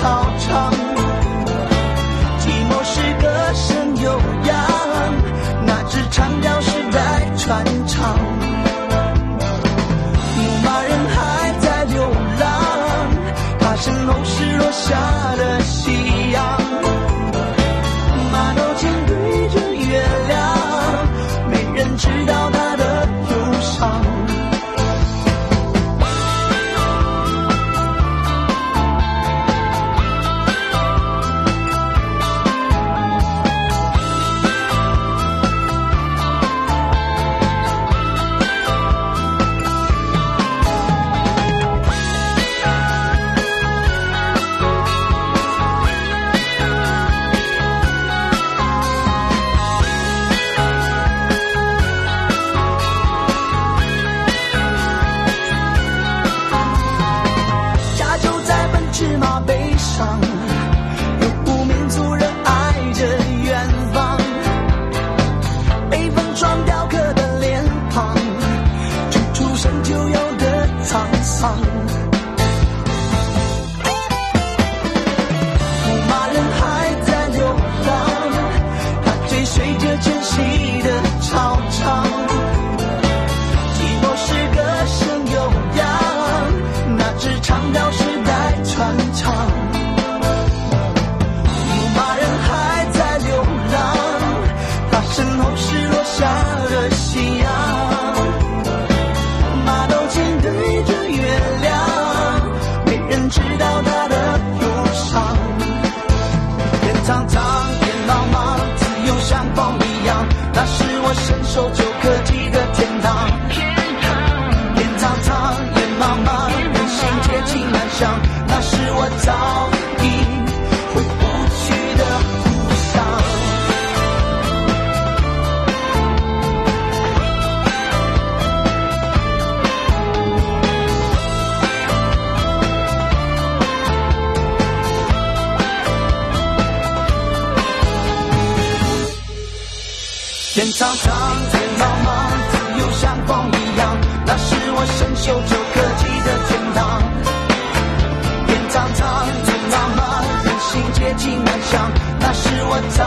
操场，寂寞是歌声悠扬，那支长调时代传唱，牧马人还在流浪，他身后是落下的夕阳，马头琴对着月亮，没人知道他的忧伤。赤马背上，游牧民族热爱着远方，北风霜雕刻的脸庞，从出生就有的沧桑。牧马人还在流浪，他追随着迁徙的草场，寂寞是歌声悠扬，那支长调时代传唱，牧马人还在流浪，他身后是落下的夕阳，马头琴对着月亮，没人知道他的忧伤。天苍苍，天茫茫，自由像风一样，那是我伸手就可及的天堂。天苍苍，夜茫茫，人心接近南向，那是我早已回不去的故乡。天苍苍，天茫茫，自由像风一样，那是我伸手就可及的天堂。天苍苍，天茫茫，人心接近南向，那是我早